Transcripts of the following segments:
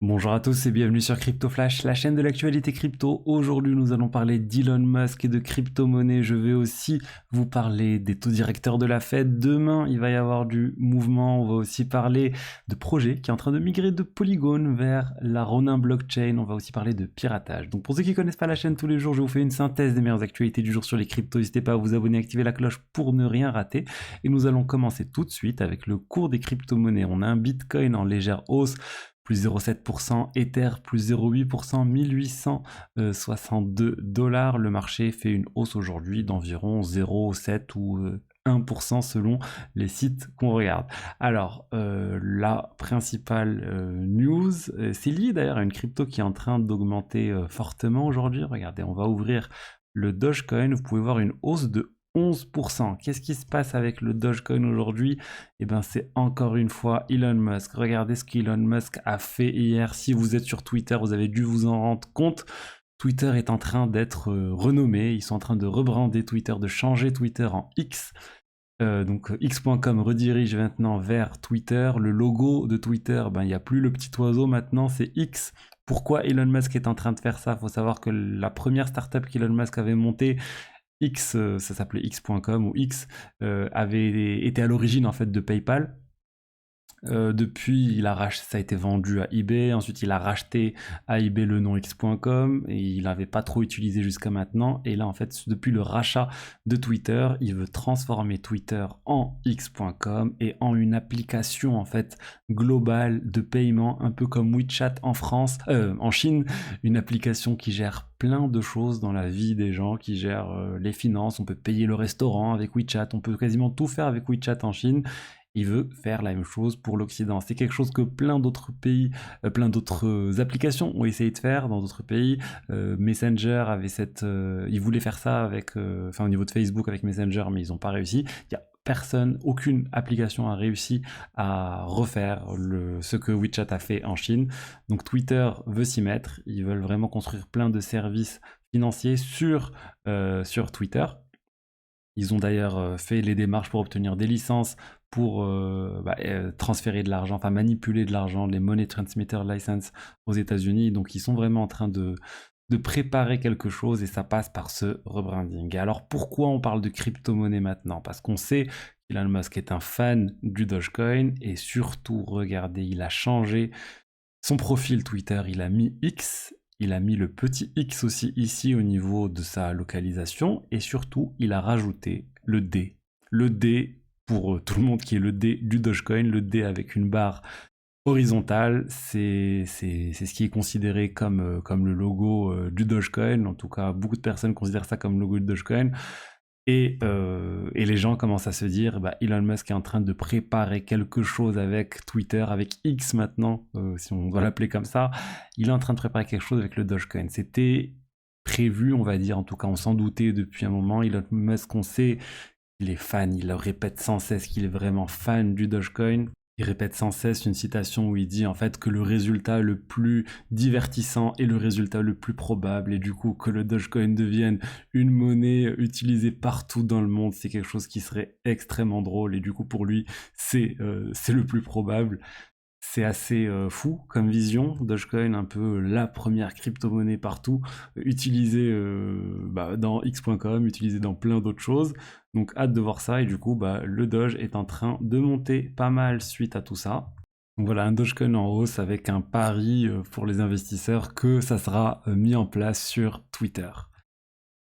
Bonjour à tous et bienvenue sur Crypto Flash, la chaîne de l'actualité crypto. Aujourd'hui, nous allons parler d'Elon Musk et de crypto-monnaie. Je vais aussi vous parler des taux directeurs de la Fed. Demain, il va y avoir du mouvement. On va aussi parler de projets qui est en train de migrer de Polygon vers la Ronin blockchain. On va aussi parler de piratage. Donc pour ceux qui ne connaissent pas la chaîne tous les jours, je vous fais une synthèse des meilleures actualités du jour sur les cryptos. N'hésitez pas à vous abonner, activer la cloche pour ne rien rater. Et nous allons commencer tout de suite avec le cours des crypto-monnaies. On a un Bitcoin en légère hausse, plus 0,7%, Ether plus 0,8%, 1862 $. Le marché fait une hausse aujourd'hui d'environ 0,7 ou 1% selon les sites qu'on regarde. Alors, la principale news, c'est lié d'ailleurs à une crypto qui est en train d'augmenter fortement aujourd'hui. Regardez, on va ouvrir le Dogecoin. Vous pouvez voir une hausse de 11%. Qu'est-ce qui se passe avec le Dogecoin aujourd'hui? Eh bien, c'est encore une fois Elon Musk. Regardez ce qu'Elon Musk a fait hier. Si vous êtes sur Twitter, vous avez dû vous en rendre compte. Twitter est en train d'être renommé. Ils sont en train de rebrander Twitter, de changer Twitter en X. Donc x.com redirige maintenant vers Twitter. Le logo de Twitter, ben, il n'y a plus le petit oiseau maintenant, c'est X. Pourquoi Elon Musk est en train de faire ça? Il faut savoir que la première startup qu'Elon Musk avait montée, X, ça s'appelait X.com ou X, avait été à l'origine en fait de PayPal. Depuis, ça a été vendu à eBay. Ensuite, il a racheté à eBay le nom X.com et il n'avait pas trop utilisé jusqu'à maintenant. Et là, en fait, depuis le rachat de Twitter, il veut transformer Twitter en X.com et en une application en fait globale de paiement, un peu comme WeChat en Chine, une application qui gère plein de choses dans la vie des gens, qui gère les finances. On peut payer le restaurant avec WeChat, on peut quasiment tout faire avec WeChat en Chine. Il veut faire la même chose pour l'Occident. C'est quelque chose que plein d'autres pays, plein d'autres applications ont essayé de faire dans d'autres pays. Messenger avait il voulait faire ça avec, au niveau de Facebook avec Messenger, mais ils n'ont pas réussi. Il y a personne, aucune application a réussi à refaire ce que WeChat a fait en Chine. Donc Twitter veut s'y mettre. Ils veulent vraiment construire plein de services financiers sur Twitter. Ils ont d'ailleurs fait les démarches pour obtenir des licences pour transférer de l'argent, enfin manipuler de l'argent, les Money Transmitter License aux États-Unis. Donc ils sont vraiment en train de préparer quelque chose et ça passe par ce rebranding. Et alors pourquoi on parle de crypto-monnaie maintenant? Parce qu'on sait qu'Elon Musk est un fan du Dogecoin et surtout, regardez, il a changé son profil Twitter, il a mis X. Il a mis le petit X aussi ici au niveau de sa localisation et surtout il a rajouté le D. Le D pour tout le monde qui est le D du Dogecoin, le D avec une barre horizontale, c'est ce qui est considéré comme le logo du Dogecoin. En tout cas, beaucoup de personnes considèrent ça comme le logo du Dogecoin. Et les gens commencent à se dire, bah, Elon Musk est en train de préparer quelque chose avec Twitter, avec X maintenant, si on doit l'appeler comme ça. Il est en train de préparer quelque chose avec le Dogecoin. C'était prévu, on va dire, en tout cas on s'en doutait depuis un moment. Elon Musk, on sait, il est fan, il le répète sans cesse qu'il est vraiment fan du Dogecoin. Il répète sans cesse une citation où il dit en fait que le résultat le plus divertissant est le résultat le plus probable et du coup que le Dogecoin devienne une monnaie utilisée partout dans le monde, c'est quelque chose qui serait extrêmement drôle et du coup pour lui c'est le plus probable. C'est assez fou comme vision. Dogecoin, un peu la première crypto-monnaie partout, utilisée dans X.com, utilisée dans plein d'autres choses. Donc hâte de voir ça. Et du coup, le Doge est en train de monter pas mal suite à tout ça. Donc voilà, un Dogecoin en hausse avec un pari pour les investisseurs que ça sera mis en place sur Twitter.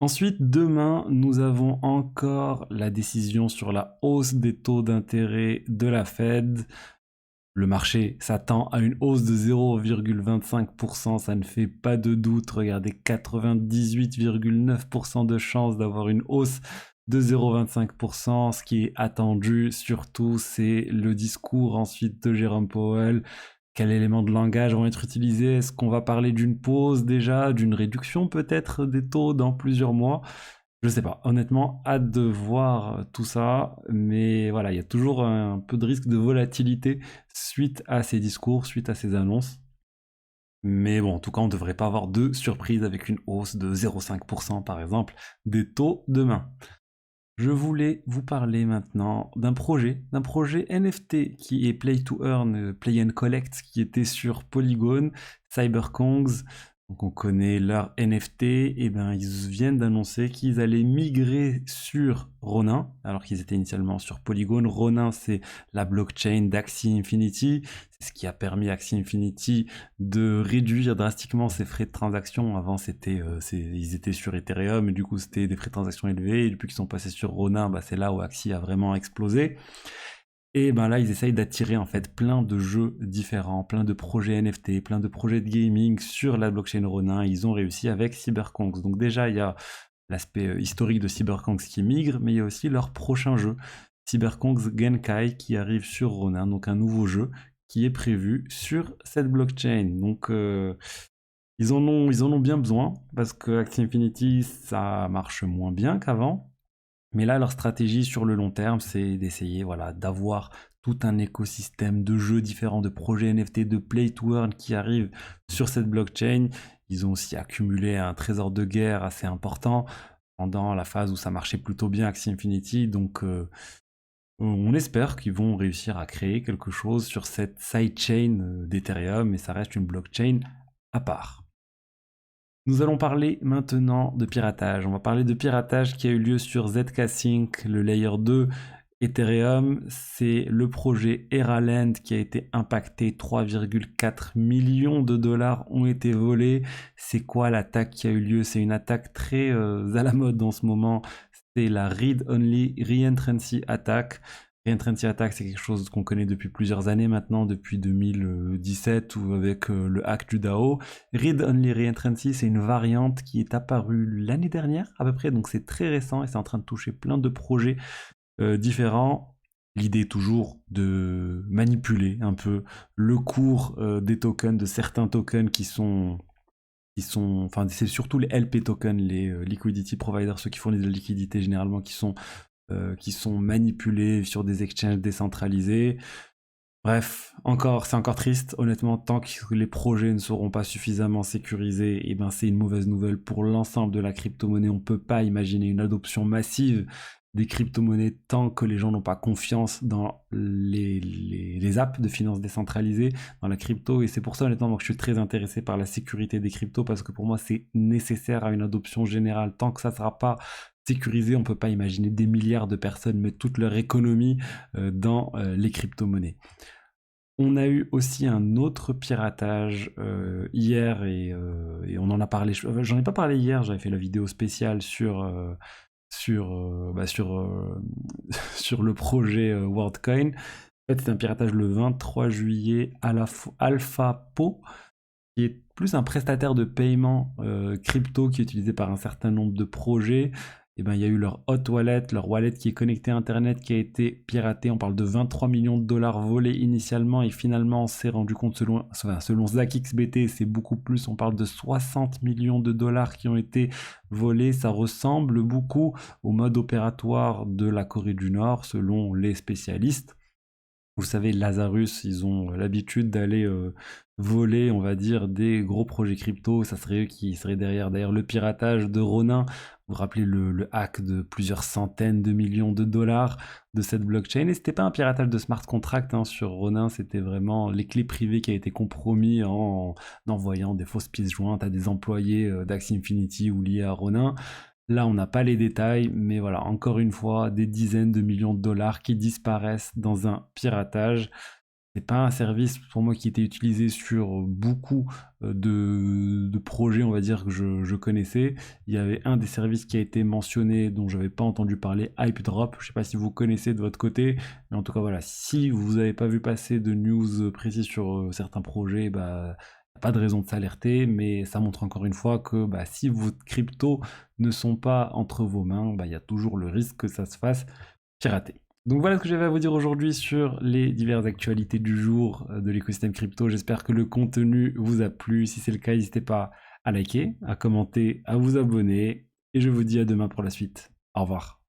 Ensuite, demain, nous avons encore la décision sur la hausse des taux d'intérêt de la Fed. Le marché s'attend à une hausse de 0,25%, ça ne fait pas de doute. Regardez, 98,9% de chance d'avoir une hausse de 0,25%. Ce qui est attendu surtout, c'est le discours ensuite de Jérôme Powell. Quels éléments de langage vont être utilisés? Est-ce qu'on va parler d'une pause déjà, d'une réduction peut-être des taux dans plusieurs mois? Je sais pas, honnêtement, hâte de voir tout ça, mais voilà, il y a toujours un peu de risque de volatilité suite à ces discours, suite à ces annonces. Mais bon, en tout cas, on ne devrait pas avoir de surprise avec une hausse de 0,5% par exemple des taux demain. Je voulais vous parler maintenant d'un projet NFT qui est Play to Earn, Play and Collect, qui était sur Polygon, CyberKongs. Donc on connaît leur NFT, et ben ils viennent d'annoncer qu'ils allaient migrer sur Ronin, alors qu'ils étaient initialement sur Polygon. Ronin, c'est la blockchain d'Axie Infinity, c'est ce qui a permis à Axie Infinity de réduire drastiquement ses frais de transaction. Avant, ils étaient sur Ethereum, et du coup, c'était des frais de transaction élevés. Et depuis qu'ils sont passés sur Ronin, bah, c'est là où Axie a vraiment explosé. Et ben là, ils essayent d'attirer en fait plein de jeux différents, plein de projets NFT, plein de projets de gaming sur la blockchain Ronin. Ils ont réussi avec CyberKongs. Donc déjà, il y a l'aspect historique de CyberKongs qui migre, mais il y a aussi leur prochain jeu, CyberKongs Genkai, qui arrive sur Ronin, donc un nouveau jeu qui est prévu sur cette blockchain. Donc ils en ont bien besoin, parce que Axie Infinity, ça marche moins bien qu'avant. Mais là, leur stratégie sur le long terme, c'est d'essayer voilà, d'avoir tout un écosystème de jeux différents, de projets NFT, de play to earn qui arrivent sur cette blockchain. Ils ont aussi accumulé un trésor de guerre assez important pendant la phase où ça marchait plutôt bien Axie Infinity. Donc on espère qu'ils vont réussir à créer quelque chose sur cette sidechain d'Ethereum, mais ça reste une blockchain à part. Nous allons parler maintenant de piratage. On va parler de piratage qui a eu lieu sur ZK Sync, le layer 2 Ethereum. C'est le projet Eraland qui a été impacté. 3,4 millions de dollars ont été volés. C'est quoi l'attaque qui a eu lieu? C'est une attaque très à la mode en ce moment. C'est la Read Only Reentrancy Attack. Reentrancy Attack, c'est quelque chose qu'on connaît depuis plusieurs années maintenant, depuis 2017 ou avec le hack du DAO. Read Only Reentrancy, c'est une variante qui est apparue l'année dernière à peu près, donc c'est très récent et c'est en train de toucher plein de projets différents. L'idée toujours de manipuler un peu le cours des tokens, de certains tokens enfin c'est surtout les LP tokens, les liquidity providers, ceux qui fournissent de la liquidité généralement, qui sont manipulés sur des exchanges décentralisés. Bref, c'est encore triste. Honnêtement, tant que les projets ne seront pas suffisamment sécurisés, et ben c'est une mauvaise nouvelle pour l'ensemble de la crypto-monnaie. On ne peut pas imaginer une adoption massive des crypto-monnaies tant que les gens n'ont pas confiance dans les apps de finances décentralisées, dans la crypto. Et c'est pour ça, honnêtement, moi, que je suis très intéressé par la sécurité des cryptos, parce que pour moi, c'est nécessaire à une adoption générale. Tant que ça ne sera pas sécurisé, on ne peut pas imaginer des milliards de personnes mettre toute leur économie dans les crypto-monnaies. On a eu aussi un autre piratage hier, et on en a parlé. J'en ai pas parlé hier, j'avais fait la vidéo spéciale sur le projet WorldCoin. En fait, c'est un piratage le 23 juillet à la AlphaPo, qui est plus un prestataire de paiement crypto qui est utilisé par un certain nombre de projets. Et ben, il y a eu leur hot wallet, leur wallet qui est connecté à Internet, qui a été piraté. On parle de 23 millions de dollars volés initialement, et finalement on s'est rendu compte, selon ZachXBT, c'est beaucoup plus. On parle de 60 millions de dollars qui ont été volés. Ça ressemble beaucoup au mode opératoire de la Corée du Nord, selon les spécialistes. Vous savez, Lazarus, ils ont l'habitude d'aller voler, on va dire, des gros projets crypto. Ça serait eux qui seraient derrière. D'ailleurs, le piratage de Ronin, vous vous rappelez le hack de plusieurs centaines de millions de dollars de cette blockchain. Et c'était pas un piratage de smart contract sur Ronin, c'était vraiment les clés privées qui a été compromis en envoyant des fausses pièces jointes à des employés d'Axie Infinity ou liés à Ronin. Là, on n'a pas les détails, mais voilà, encore une fois, des dizaines de millions de dollars qui disparaissent dans un piratage. C'est pas un service pour moi qui était utilisé sur beaucoup de projets, on va dire, que je connaissais. Il y avait un des services qui a été mentionné, dont je n'avais pas entendu parler, HypeDrop. Je ne sais pas si vous connaissez de votre côté, mais en tout cas, voilà, si vous n'avez pas vu passer de news précises sur certains projets, bah, pas de raison de s'alerter, mais ça montre encore une fois que bah, si vos cryptos ne sont pas entre vos mains, bah, y a toujours le risque que ça se fasse pirater. Donc voilà ce que j'avais à vous dire aujourd'hui sur les diverses actualités du jour de l'écosystème crypto. J'espère que le contenu vous a plu. Si c'est le cas, n'hésitez pas à liker, à commenter, à vous abonner. Et je vous dis à demain pour la suite. Au revoir.